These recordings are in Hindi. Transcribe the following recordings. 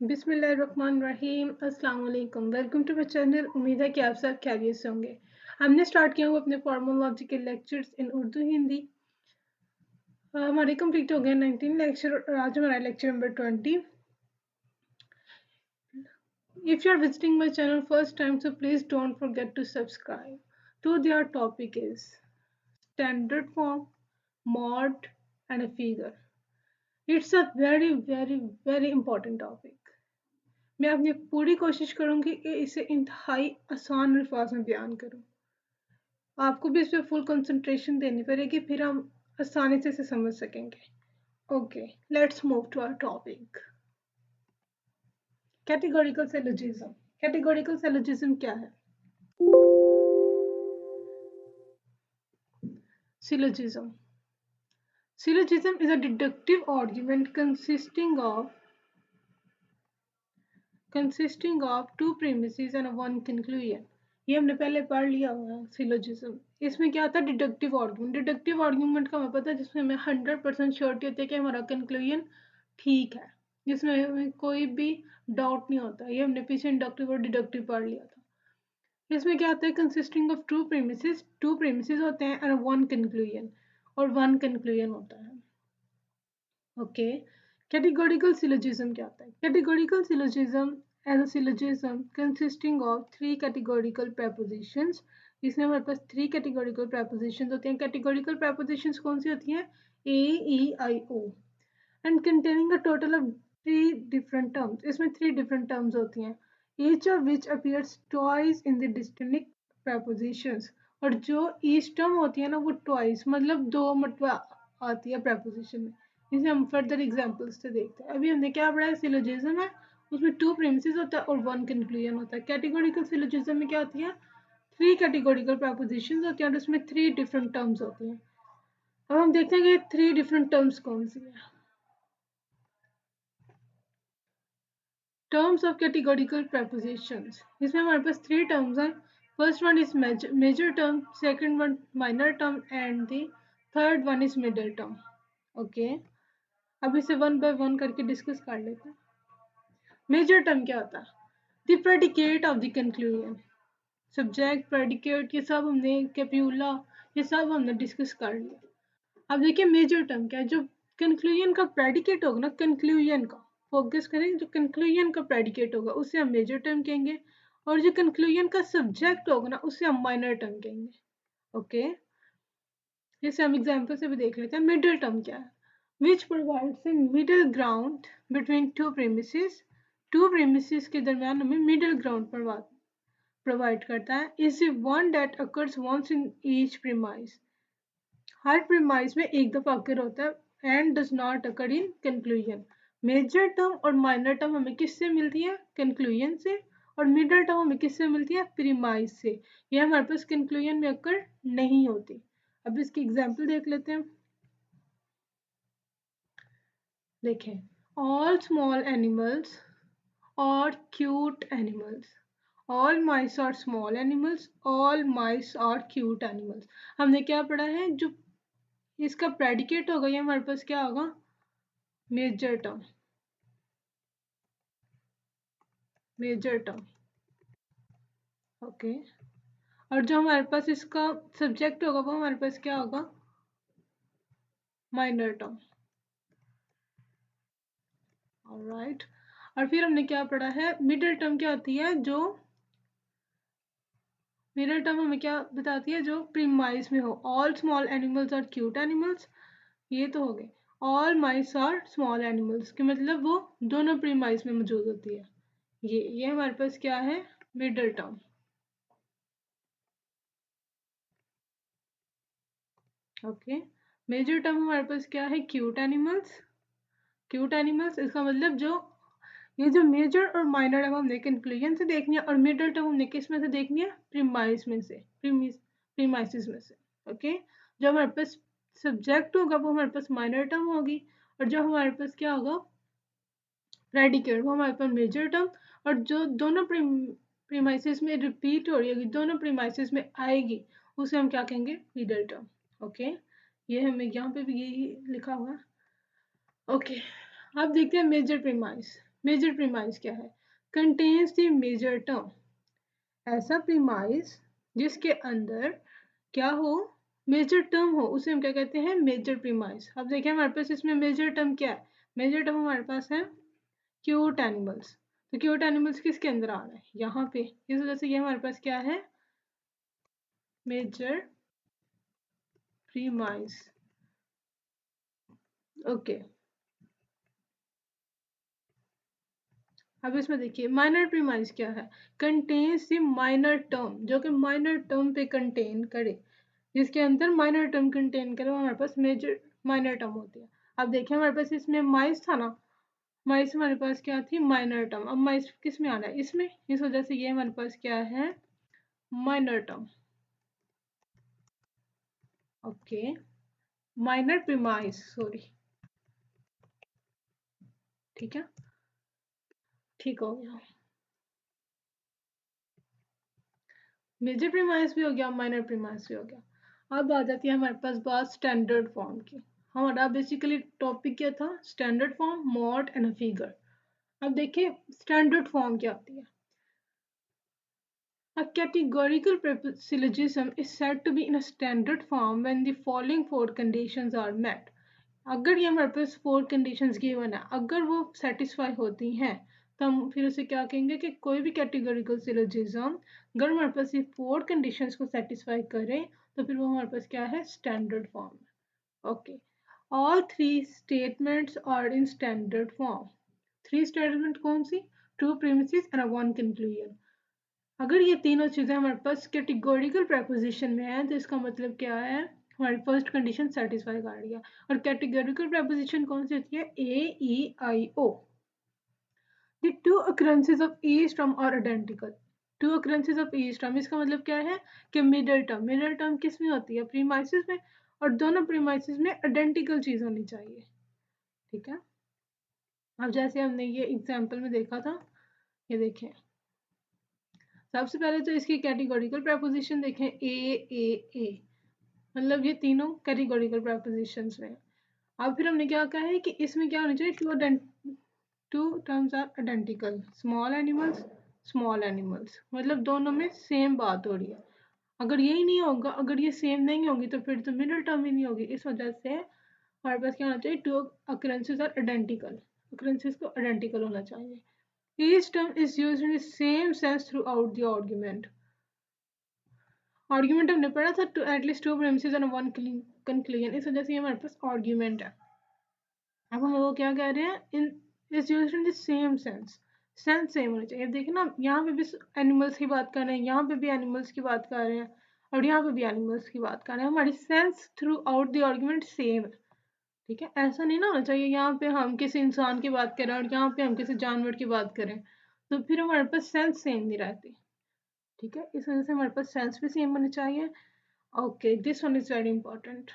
बिस्मिल्लाहिर्रहमानिर्रहीम अस्सलाम वालेकुम। Welcome to my channel. उम्मीद है कि आप सब खैरियत से होंगे। हमने स्टार्ट किया हुआ अपने फॉर्मोलॉजिकल लेक्चर्स इन उर्दू हिंदी। हमारे कंप्लीट हो गए 19 लेक्चर और आज हमारा lecture number 20। If you are visiting my channel first time so please don't forget to subscribe. To their topic is standard form, mood and a figure. It's a very very very important topic. मैं अपनी पूरी कोशिश करूंगी कि इसे इंतहाई आसान अल्फाज में बयान करूं। आपको भी इस पर फुल कंसंट्रेशन देनी पड़ेगी, फिर हम आसानी से इसे समझ सकेंगे। Okay, let's move to our topic. Categorical syllogism. Categorical syllogism क्या है? Syllogism. Syllogism is a deductive argument consisting of two premises and one conclusion. ये हमने पहले पढ़ लिया हुआ है सिलोजिज्म। इसमें क्या आता है? Deductive argument. डिडक्टिव आर्ग्यूमेंट का हमें पता है, जिसमें हमें 100% श्योरिटी होती है कि हमारा कंक्लूजन ठीक है, जिसमें हमें कोई भी डाउट नहीं होता। ये हमने पीछे इंडक्टिव और डिडक्टिव पढ़ लिया था। इसमें क्या होता है? कंसिस्टिंग ऑफ टू प्रीमिसेस होते हैं और वन कंक्लूजन, और वन कंक्लूजन होता है। ओके, कैटेगोरिकल सिलोजिज्म क्या होता है? Categorical syllogism as a syllogism consisting of three categorical prepositions. इसमें हमारे पास थ्री कैटेगोरिकल prepositions होते हैं। कैटेगोरिकल prepositions कौन सी होती हैं? A, E, I, O and containing a total of three different terms. इसमें three different terms होती हैं, each of which appears twice in the distinct prepositions. और जो each term होती है ना, वो twice मतलब दो मरतबा आती है preposition में। इसे हम फर्दर एग्जाम्पल्स से देखते हैं। अभी हमने क्या पढ़ा है? सिलोजिज्म है, उसमें टू प्रीमिसेस होता है और वन कंक्लूजन होता है। कैटेगोरिकल सिलोजिज्म में क्या होती है? थ्री कैटेगोरिकल प्रपोजिशंस होती हैं और उसमें थ्री डिफरेंट टर्म्स होती हैं। अब हम देखते हैं कि थ्री डिफरेंट टर्म्स कौन सी है। टर्म्स ऑफ कैटेगोरिकल प्रपोजिशंस, इसमें हमारे पास थ्री टर्म्स हैं। First one is major term, second one minor term and the third one is middle term. Okay, अब इसे वन बाय वन करके डिस्कस कर लेते हैं। मेजर टर्म क्या होता है? The predicate of the conclusion. Subject, predicate, ये सब हमने, कैप्यूला, ये सब हमने डिस्कस कर लिया। अब देखिए मेजर टर्म क्या है? जो कंक्लूजन का प्रेडिकेट होगा ना, कंक्लूजन का फोकस करें, जो कंक्लूजन का प्रेडिकेट होगा उसे हम मेजर टर्म कहेंगे, और जो कंक्लूजन का सब्जेक्ट होगा ना, उसे हम माइनर टर्म कहेंगे। ओके, जैसे हम एग्जाम्पल से भी देख लेते हैं। मिडल टर्म क्या है? Which provides a middle ground between two premises. Two premises के दरमियान हमें मिडल ग्राउंड प्रोवाइड करता है। Is one that occurs once in each premise. हर प्रीमाइस में एक दफा अकर होता है and does not occur in conclusion. Major term और माइनर टर्म हमें किससे मिलती है? कंक्लूजन से। और मिडल टर्म हमें किससे मिलती है? प्रीमाइस से। ये हमारे पास कंक्लूजन में अकर नहीं होती। अब इसकी एग्जाम्पल देख लेते हैं। देखें, ऑल स्मॉल एनिमल्स और cute animals. All mice are small animals, all mice are cute animals. हमने क्या पढ़ा है? जो इसका प्रेडिकेट होगा, ये हमारे पास क्या होगा? Major term. Major term, okay. और जो हमारे पास इसका सब्जेक्ट होगा, वो हमारे पास क्या होगा? Minor term. ऑलराइट, और फिर हमने क्या पढ़ा है? मिडल टर्म क्या होती है? जो मिडल टर्म हमें क्या बताती है? जो प्रीमाइस में हो। All small animals are cute animals, ये तो हो गए। All mice are small animals के मतलब वो दोनों प्रीमाइस में मौजूद होती है। ये हमारे पास क्या है? Middle term. Okay, major term हमारे पास क्या है? Cute animals. क्यूट एनिमल्स, इसका मतलब जो ये जो मेजर और माइनर टर्म हमने कंक्लूजन से देखनी है, और मिडल टर्म हमने किस में से देखनी है? प्रीमाइस में से, प्रीमाइसिस में से। ओके, जो हमारे पास सब्जेक्ट होगा वो हमारे पास माइनर टर्म होगी, और जो हमारे पास क्या होगा? प्रेडिकेट, वो हमारे पास मेजर टर्म। और जो दोनों प्रीमाइसिस में रिपीट हो रही है, दोनों प्रीमाइसिस में आएगी, उसे हम क्या कहेंगे? Middle term. ओके, ये हमें यहाँ पे भी यही लिखा हुआ है। ओके, अब देखते हैं मेजर प्रीमाइस। मेजर प्रीमाइस क्या है? कंटेन्स द मेजर टर्म, ऐसा प्रीमाइस जिसके अंदर क्या हो, मेजर टर्म हो, उसे हम क्या कहते हैं? Major premise. अब देखिए हमारे पास इसमें मेजर टर्म क्या है? मेजर टर्म हमारे पास है क्यूट एनिमल्स। तो क्यूट एनिमल्स किसके अंदर आ रहा है? यहाँ पे। इस वजह से ये हमारे पास क्या है? Major premise. ओके, अब इसमें देखिए माइनर प्रीमाइस क्या है? कंटेन्स द माइनर टर्म, जो कि माइनर टर्म पे कंटेन करे, जिसके अंदर माइनर टर्म कंटेन करे वो हमारे पास मेजर माइनर टर्म होती है। अब देखिए हमारे पास इसमें माइस था ना, माइस हमारे पास क्या थी? Minor term. अब माइस किस में आ रहा है? इसमें। इस वजह से ये हमारे पास क्या है? Minor term. Okay, minor premise, sorry, ठीक है, ठीक हो गया। मेजर प्रीमाइस भी हो गया, माइनर प्रीमाइस भी हो गया। अब आ जाती है हमारे पास बात स्टैंडर्ड फॉर्म की। हमारा बेसिकली टॉपिक क्या था? Standard form, mood and figure. अब देखिए स्टैंडर्ड फॉर्म क्या होती है? A categorical syllogism is said to be in a standard form when the following four conditions are met. अगर ये हमारे पास फोर कंडीशंस गिवन है, अगर वो सेटिस्फाई होती हैं, तो हम फिर उसे क्या कहेंगे कि कोई भी कैटेगोरिकल सिलोजिज्म अगर हमारे पास ये फोर कंडीशंस को सेटिस्फाई करे तो फिर वो हमारे पास क्या है? Standard form. Okay, all three statements are in standard form. Three statement कौन सी? Two premises and one conclusion. अगर ये तीनों चीजें हमारे पास कैटेगोरिकल प्रेपोजिशन में है तो इसका मतलब क्या है? हमारी फर्स्ट कंडीशन सेटिस्फाई कर लिया। और कैटेगोरिकल प्रेपोजिशन कौन सी होती है? ए, ई, आई, ओ। The two occurrences of each term are identical. Two occurrences of each term, इसका मतलब क्या है? कि मिडल टर्म, मिडल टर्म किस में होती है? प्रीमाइसिस में। और दोनों प्रीमाइसिस में आइडेंटिकल चीज होनी चाहिए, ठीक है। अब जैसे हमने ये एग्जाम्पल में देखा था, ये देखें, सबसे पहले तो इसकी कैटेगोरिकल प्रेपोजिशन देखें, ए, मतलब ये तीनों कैटेगोरिकल प्रेपोजिशंस में। अब फिर हमने क्या कहा है कि इसमें क्या होना चाहिए? Two terms are identical, small animals, मतलब दोनों में सेम बात हो रही है। अगर यही नहीं होगा, अगर ये सेम नहीं होगी तो फिर तो मिडिल टर्म ही नहीं होगी। इस वजह से हमारे पास क्या होना चाहिए? To occurrences are identical, occurrences को आइडेंटिकल होना चाहिए। Each term is used in the same sense throughout the argument. Argument हमने पढ़ा था, two at least two premises and one conclusion. इस वजह से हमारे पास आर्ग्यूमेंट है। अब हम वो क्या कह रहे हैं? In is used in the same sense, sense same होना चाहिए। देखिए ना, यहाँ पे भी एनिमल्स की बात कर रहे हैं, यहाँ पे भी एनिमल्स की बात कर रहे हैं, और यहाँ पे भी एनिमल्स की बात कर रहे हैं। हमारी sense through out the argument same है, ठीक है। ऐसा नहीं ना होना चाहिए यहाँ पे हम किसी इंसान की बात करें और यहाँ पे हम किसी जानवर की बात करें, तो फिर हमारे पास सेंस सेम नहीं रहती, ठीक है। इस वजह से हमारे पास सेंस भी सेम होनी चाहिए। Okay, this one is very important.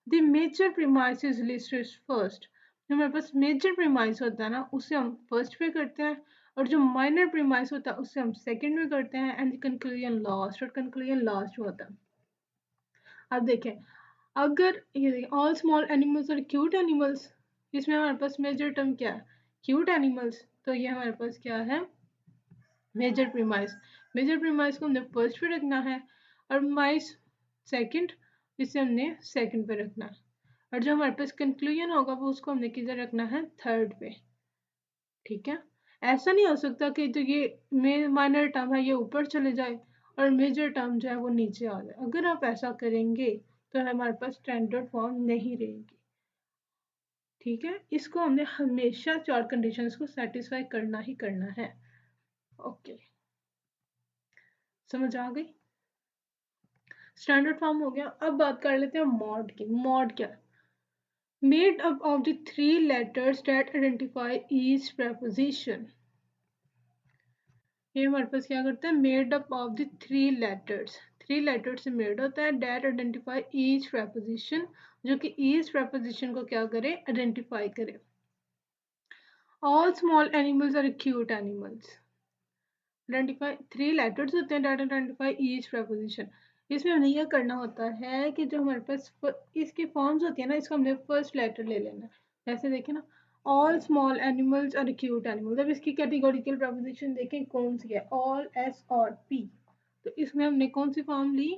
The major premise is listed first. जो हमारे पास मेजर प्रीमाइस होता है ना, उसे हम फर्स्ट पे करते हैं, और जो माइनर प्रीमाइस होता है उसे हम सेकंड में करते हैं, एंड कंक्लूजन लास्ट, और कंक्लूजन लास्ट में होता है। अब देखें, अगर ये ऑल स्मॉल एनिमल्स और क्यूट एनिमल्स, इसमें हमारे पास मेजर टर्म क्या है? Cute animals. तो ये हमारे पास क्या है? Major premise. मेजर प्रीमाइस को हमने फर्स्ट पे रखना है, और माइस सेकंड, इसे हमने सेकंड पे रखना है, और जो हमारे पास कंक्लूजन होगा वो उसको हमने किधर रखना है? थर्ड पे, ठीक है। ऐसा नहीं हो सकता कि जो ये माइनर टर्म है ये ऊपर चले जाए और मेजर टर्म जो है वो नीचे आ जाए। अगर आप ऐसा करेंगे तो हमारे पास स्टैंडर्ड फॉर्म नहीं रहेगी, ठीक है। इसको हमने हमेशा चार कंडीशंस को सेटिस्फाई करना ही करना है। ओके, समझ आ गई? स्टैंडर्ड फॉर्म हो गया। अब बात कर लेते हैं मॉड की। मॉड क्या है? Made up of the three letters that identify each preposition. ये हमारे पास क्या करता है? Made up of the three letters, three letters से मेड होता है, दैट आइडेंटिफाई ईच प्रेपोजिशन, जो कि ईच प्रेपोजिशन को क्या करे? आइडेंटिफाई करे। All small animals are cute animals. Identify, three letters होते हैं दैट आइडेंटिफाई ईच प्रेपोजिशन। इसमें हमने यह करना होता है कि जो हमारे पास इसकी फॉर्म्स होती है ना, इसको हमने फर्स्ट लेटर ले लेना है। जैसे देखिए ना, all small animals are cute animals. अब इसकी कैटेगोरिकल प्रपोजिशन देखें कौन सी है, ऑल, एस और पी। तो इसमें हमने कौन सी फॉर्म ली,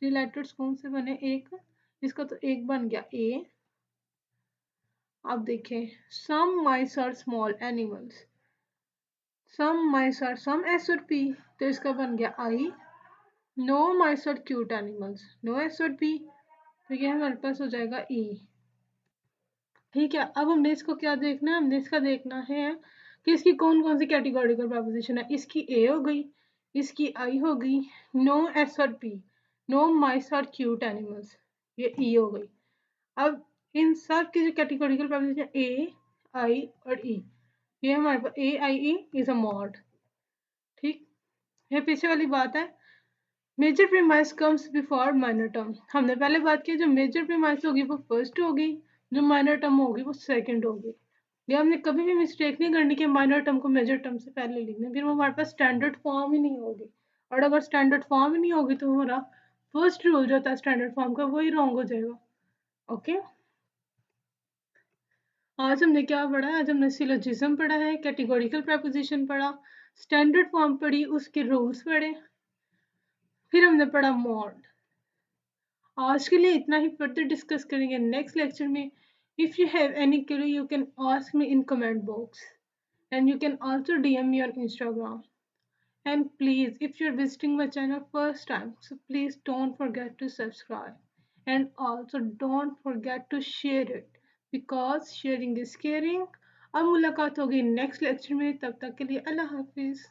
थ्री लेटर्स कौन से बने, एक, इसका तो एक बन गया ए। अब देखें some mice are small animals, some mice are, some S और पी, तो इसका बन गया I. No mice are cute animals, no S और पी, तो ये हमारे पास हो जाएगा ई। ठीक है, अब हमने इसको क्या देखना है, हमने इसका देखना है कि इसकी कौन कौन सी कैटेगोरिकल प्रपोजिशन है। इसकी ए हो गई, इसकी आई हो गई, नो एस और P, no mice are cute animals, ये ई हो गई। अब इन सब की जो कैटेगोरिकल प्रपोजिशन ए, आई और ई, ये हमारे पास ए आई ई इज अ मॉड। ठीक, ये पीछे वाली बात है। Major premise comes before minor term. हमने पहले बात की जो मेजर प्रीमाइस होगी वो फर्स्ट होगी, जो माइनर टर्म होगी वो सेकंड होगी। ये हमने कभी भी मिस्टेक नहीं करनी कि माइनर टर्म को मेजर टर्म से पहले लिखना, फिर वो हमारे पास स्टैंडर्ड फॉर्म ही नहीं होगी। और अगर स्टैंडर्ड फॉर्म ही नहीं होगी तो हमारा फर्स्ट रूल जो होता है स्टैंडर्ड फॉर्म का वही रॉन्ग हो जाएगा। ओके, आज हमने क्या पढ़ा, आज हमने सिलोजिज्म पढ़ा है, कैटेगोरिकल प्रपोजिशन पढ़ा, स्टैंडर्ड फॉर्म पढ़ी, उसके रूल्स पढ़े, फिर हमने पढ़ा मॉड। आज के लिए इतना ही, फर्दर डिस्कस करेंगे नेक्स्ट लेक्चर में। If you have any query you can ask me in comment box and you can also DM me on Instagram. And please, if you're visiting my channel first time, so please don't forget to subscribe. And also don't forget to share it because sharing is caring. अब मुलाकात होगी नेक्स्ट लेक्चर में, तब तक के लिए अल्लाह हाफिज।